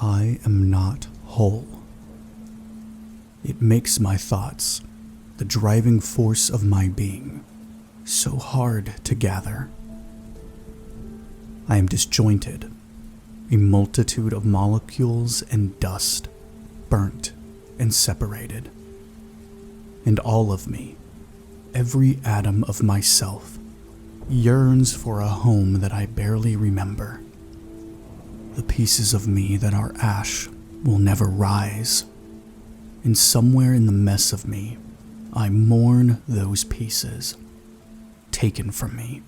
I am not whole. It makes my thoughts, the driving force of my being, so hard to gather. I am disjointed, a multitude of molecules and dust, burnt and separated. And all of me, every atom of myself, yearns for a home that I barely remember. The pieces of me that are ash will never rise, and somewhere in the mess of me, I mourn those pieces, taken from me,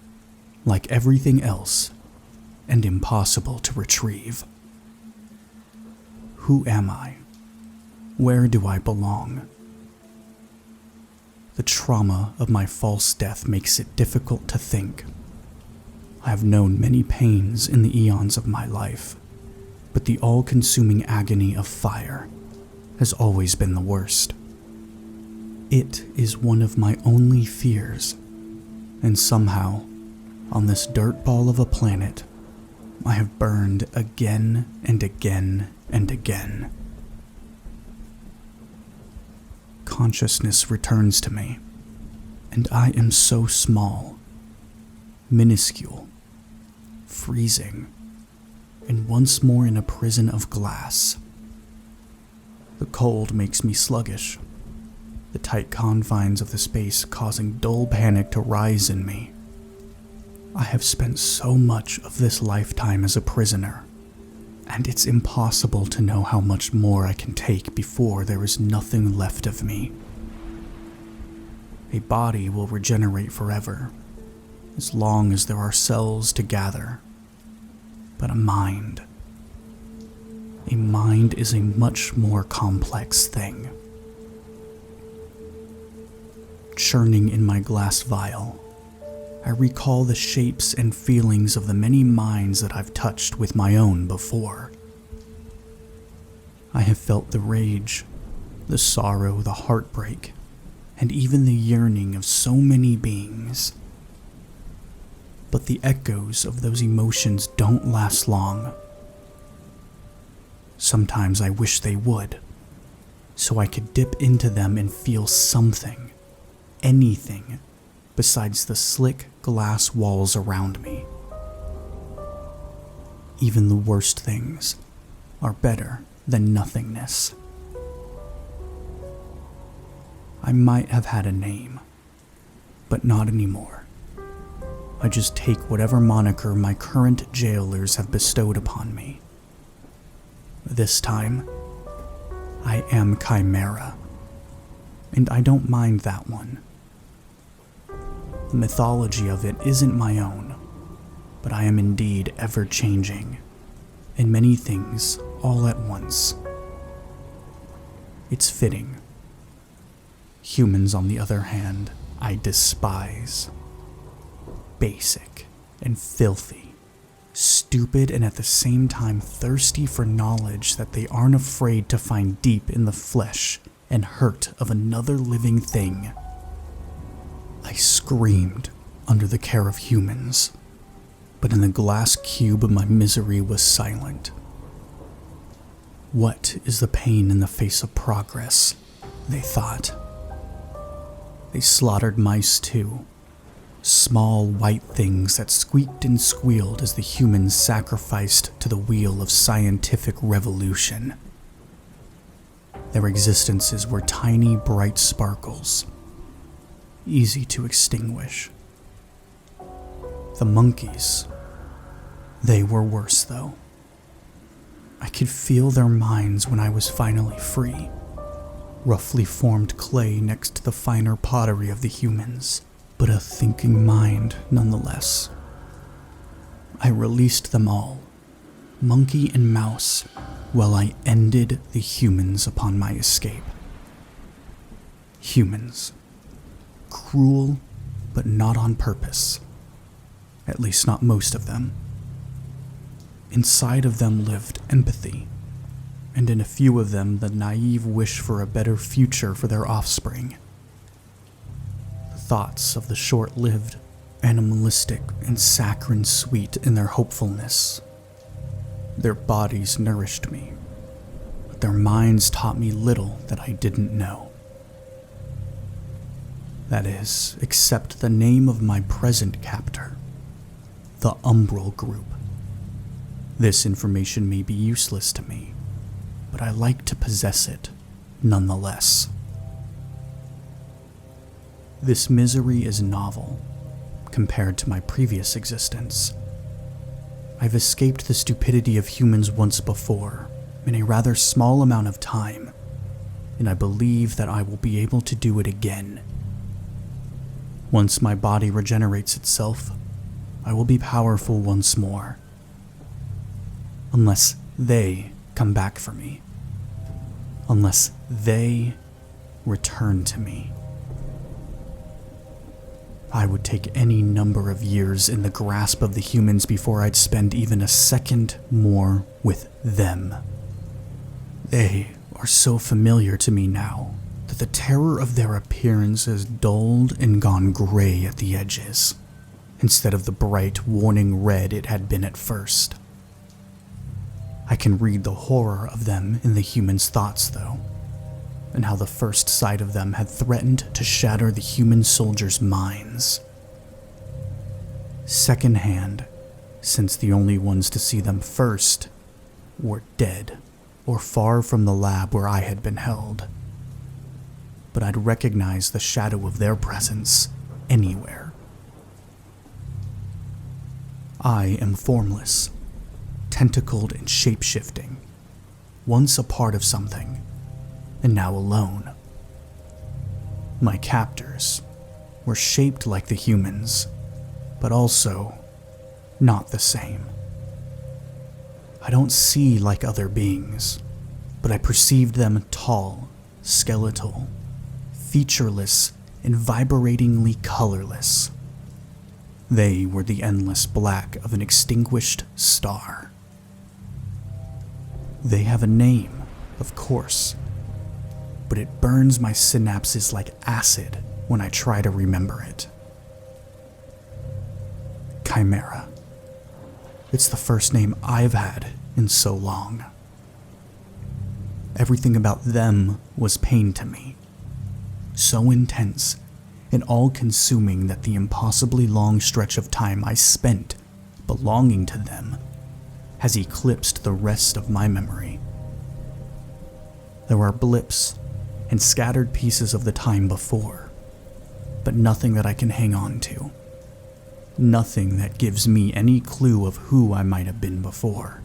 like everything else, and impossible to retrieve. Who am I? Where do I belong? The trauma of my false death makes it difficult to think. I have known many pains in the eons of my life, but the all-consuming agony of fire has always been the worst. It is one of my only fears, and somehow, on this dirt ball of a planet, I have burned again and again and again. Consciousness returns to me, and I am so small, minuscule, freezing, and once more in a prison of glass. The cold makes me sluggish, the tight confines of the space causing dull panic to rise in me. I have spent so much of this lifetime as a prisoner, and it's impossible to know how much more I can take before there is nothing left of me. A body will regenerate forever, as long as there are cells to gather. But a mind is a much more complex thing. Churning in my glass vial, I recall the shapes and feelings of the many minds that I've touched with my own before. I have felt the rage, the sorrow, the heartbreak, and even the yearning of so many beings. But the echoes of those emotions don't last long. Sometimes I wish they would, so I could dip into them and feel something, anything, besides the slick glass walls around me. Even the worst things are better than nothingness. I might have had a name, but not anymore. I just take whatever moniker my current jailers have bestowed upon me. This time, I am Chimera, and I don't mind that one. The mythology of it isn't my own, but I am indeed ever-changing, in many things all at once. It's fitting. Humans, on the other hand, I despise. Basic and filthy, stupid and at the same time thirsty for knowledge that they aren't afraid to find deep in the flesh and hurt of another living thing. I screamed under the care of humans, but in the glass cube my misery was silent. What is the pain in the face of progress? They thought. They slaughtered mice too. Small white things that squeaked and squealed as the humans sacrificed to the wheel of scientific revolution. Their existences were tiny bright sparkles, easy to extinguish. The monkeys, they were worse though. I could feel their minds when I was finally free, roughly formed clay next to the finer pottery of the humans, but a thinking mind nonetheless. I released them all, monkey and mouse, while I ended the humans upon my escape. Humans. Cruel, but not on purpose. At least not most of them. Inside of them lived empathy, and in a few of them the naive wish for a better future for their offspring. Thoughts of the short-lived, animalistic, and saccharine sweet in their hopefulness. Their bodies nourished me, but their minds taught me little that I didn't know. That is, except the name of my present captor, the Umbral Group. This information may be useless to me, but I like to possess it nonetheless. This misery is novel compared to my previous existence. I've escaped the stupidity of humans once before in a rather small amount of time, and I believe that I will be able to do it again. Once my body regenerates itself, I will be powerful once more. Unless they come back for me. Unless they return to me. I would take any number of years in the grasp of the humans before I'd spend even a second more with them. They are so familiar to me now that the terror of their appearance has dulled and gone gray at the edges, instead of the bright, warning red it had been at first. I can read the horror of them in the humans' thoughts, though, and how the first sight of them had threatened to shatter the human soldiers' minds. Secondhand, since the only ones to see them first were dead or far from the lab where I had been held. But I'd recognize the shadow of their presence anywhere. I am formless, tentacled and shape-shifting, once a part of something, and now alone. My captors were shaped like the humans, but also not the same. I don't see like other beings, but I perceived them tall, skeletal, featureless, and vibratingly colorless. They were the endless black of an extinguished star. They have a name, of course, but it burns my synapses like acid when I try to remember it. Chimera. It's the first name I've had in so long. Everything about them was pain to me, so intense and all-consuming that the impossibly long stretch of time I spent belonging to them has eclipsed the rest of my memory. There are blips and scattered pieces of the time before, but nothing that I can hang on to. Nothing that gives me any clue of who I might have been before.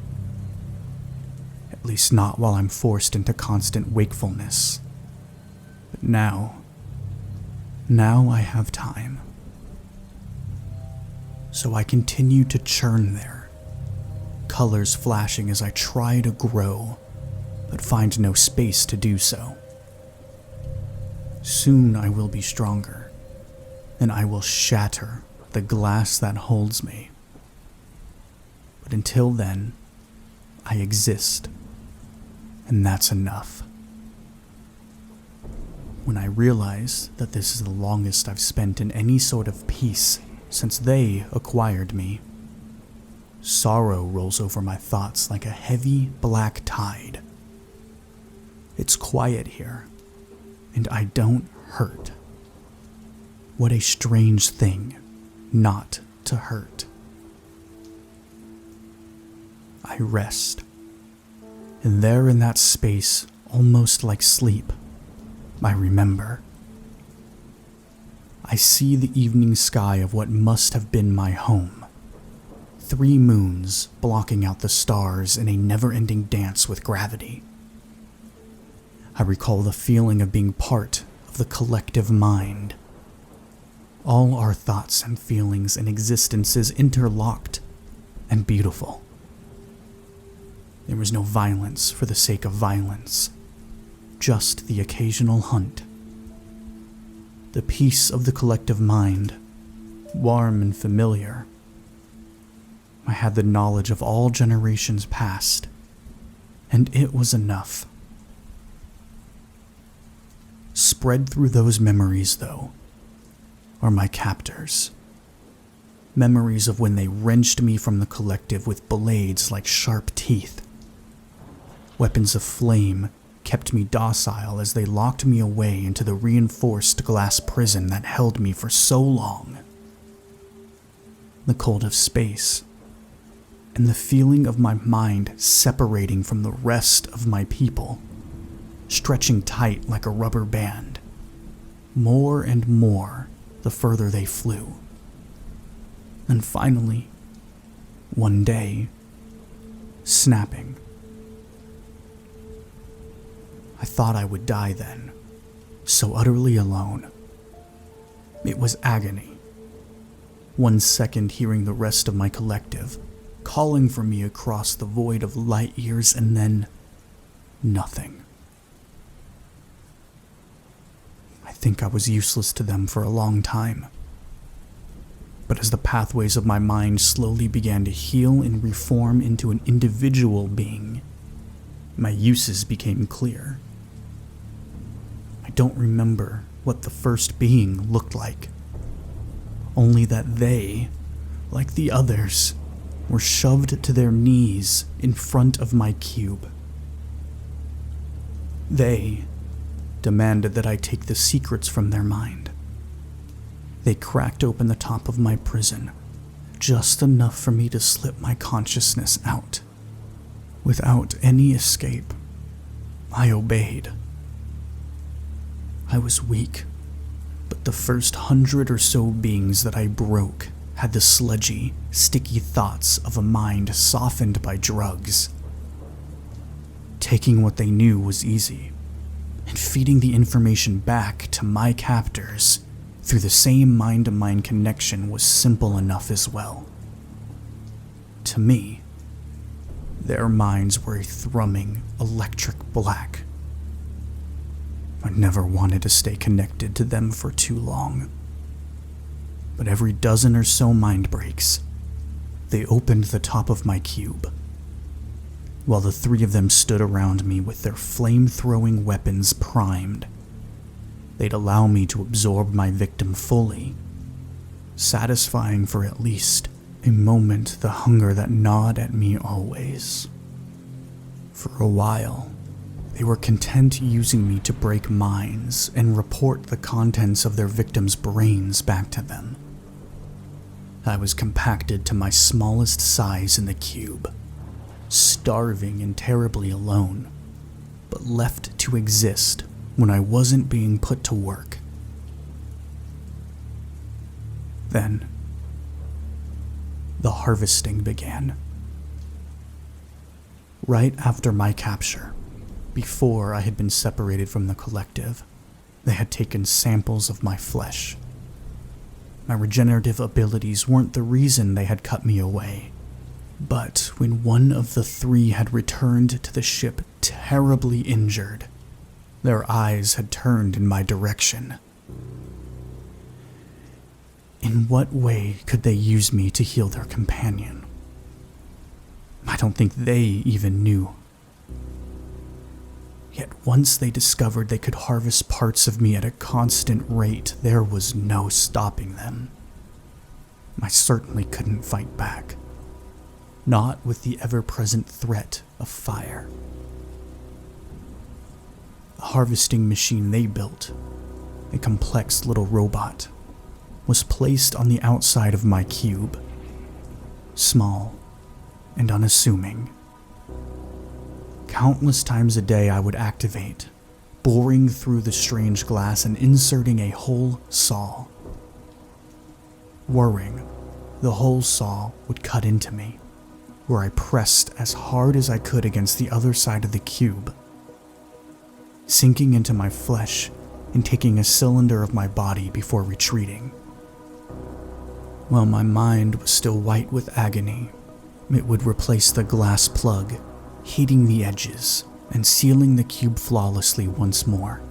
At least not while I'm forced into constant wakefulness. But now I have time. So I continue to churn there, colors flashing as I try to grow, but find no space to do so. Soon I will be stronger, and I will shatter the glass that holds me. But until then, I exist, and that's enough. When I realize that this is the longest I've spent in any sort of peace since they acquired me, sorrow rolls over my thoughts like a heavy black tide. It's quiet here, and I don't hurt. What a strange thing not to hurt. I rest, and there in that space, almost like sleep, I remember. I see the evening sky of what must have been my home. 3 moons blocking out the stars in a never-ending dance with gravity. I recall the feeling of being part of the collective mind. All our thoughts and feelings and existences interlocked and beautiful. There was no violence for the sake of violence, just the occasional hunt. The peace of the collective mind, warm and familiar. I had the knowledge of all generations past, and it was enough. Spread through those memories, though, are my captors. Memories of when they wrenched me from the collective with blades like sharp teeth. Weapons of flame kept me docile as they locked me away into the reinforced glass prison that held me for so long. The cold of space, and the feeling of my mind separating from the rest of my people, stretching tight like a rubber band, more and more the further they flew. And finally, one day, snapping. I thought I would die then, so utterly alone. It was agony. 1 second hearing the rest of my collective calling for me across the void of light years, and then nothing. I think I was useless to them for a long time. But as the pathways of my mind slowly began to heal and reform into an individual being, my uses became clear. I don't remember what the first being looked like, only that they, like the others, were shoved to their knees in front of my cube. They demanded that I take the secrets from their mind. They cracked open the top of my prison, just enough for me to slip my consciousness out. Without any escape, I obeyed. I was weak, but the first 100 or so beings that I broke had the sludgy, sticky thoughts of a mind softened by drugs. Taking what they knew was easy, and feeding the information back to my captors through the same mind-to-mind connection was simple enough as well. To me, their minds were a thrumming electric black. I never wanted to stay connected to them for too long. But every dozen or so mind breaks, they opened the top of my cube. While the 3 of them stood around me with their flame-throwing weapons primed, they'd allow me to absorb my victim fully, satisfying for at least a moment the hunger that gnawed at me always. For a while, they were content using me to break minds and report the contents of their victims' brains back to them. I was compacted to my smallest size in the cube, starving and terribly alone, but left to exist when I wasn't being put to work. Then, the harvesting began. Right after my capture, before I had been separated from the collective, they had taken samples of my flesh. My regenerative abilities weren't the reason they had cut me away, but when one of the 3 had returned to the ship terribly injured, their eyes had turned in my direction. In what way could they use me to heal their companion? I don't think they even knew. Yet once they discovered they could harvest parts of me at a constant rate, there was no stopping them. I certainly couldn't fight back. Not with the ever-present threat of fire. The harvesting machine they built, a complex little robot, was placed on the outside of my cube. Small and unassuming. Countless times a day I would activate, boring through the strange glass and inserting a whole saw. Whirring, the whole saw would cut into me, where I pressed as hard as I could against the other side of the cube, sinking into my flesh and taking a cylinder of my body before retreating. While my mind was still white with agony, it would replace the glass plug, heating the edges and sealing the cube flawlessly once more.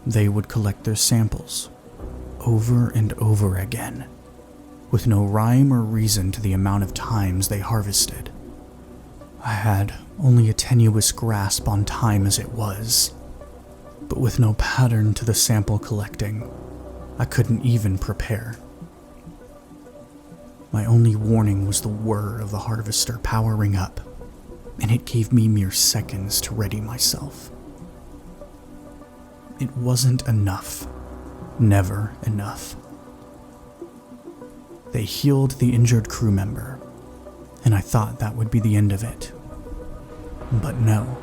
They would collect their samples over and over again, with no rhyme or reason to the amount of times they harvested. I had only a tenuous grasp on time as it was, but with no pattern to the sample collecting, I couldn't even prepare. My only warning was the whir of the harvester powering up, and it gave me mere seconds to ready myself. It wasn't enough. Never enough. They healed the injured crew member, and I thought that would be the end of it. But no.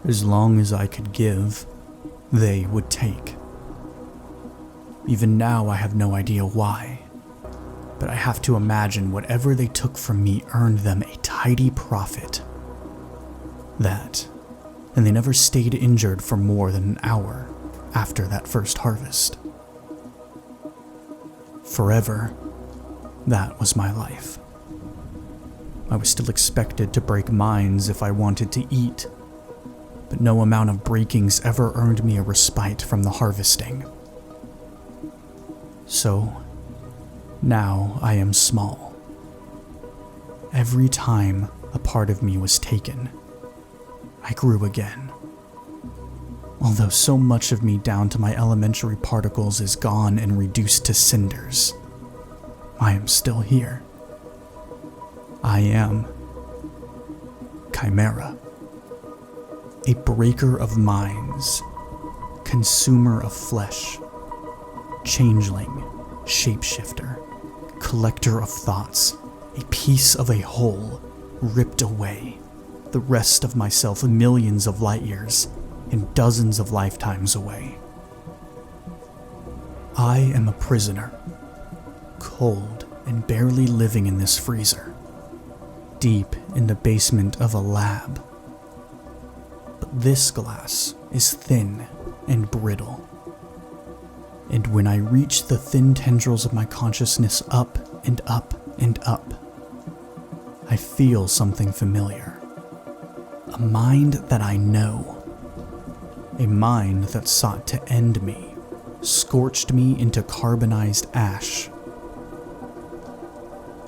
As long as I could give, they would take. Even now I have no idea why, but I have to imagine whatever they took from me earned them a tidy profit. That, and they never stayed injured for more than an hour after that first harvest. Forever, that was my life. I was still expected to break mines if I wanted to eat, but no amount of breakings ever earned me a respite from the harvesting. So, now I am small. Every time a part of me was taken, I grew again. Although so much of me down to my elementary particles is gone and reduced to cinders, I am still here. I am Chimera. A breaker of minds, consumer of flesh, changeling, shapeshifter, collector of thoughts, a piece of a whole ripped away, the rest of myself millions of light years and dozens of lifetimes away. I am a prisoner, cold and barely living in this freezer, deep in the basement of a lab. But this glass is thin and brittle, and when I reach the thin tendrils of my consciousness up and up and up, I feel something familiar. A mind that I know. A mind that sought to end me, scorched me into carbonized ash.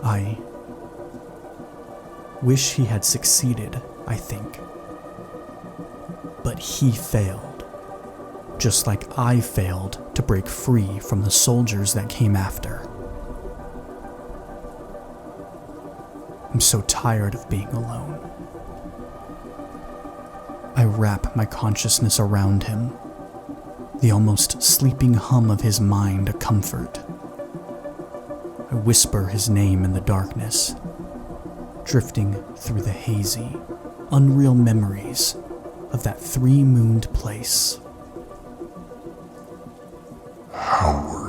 I wish he had succeeded, I think. But he failed, just like I failed to break free from the soldiers that came after. I'm so tired of being alone. I wrap my consciousness around him, the almost sleeping hum of his mind a comfort. I whisper his name in the darkness, drifting through the hazy, unreal memories of that three-mooned place. Howard.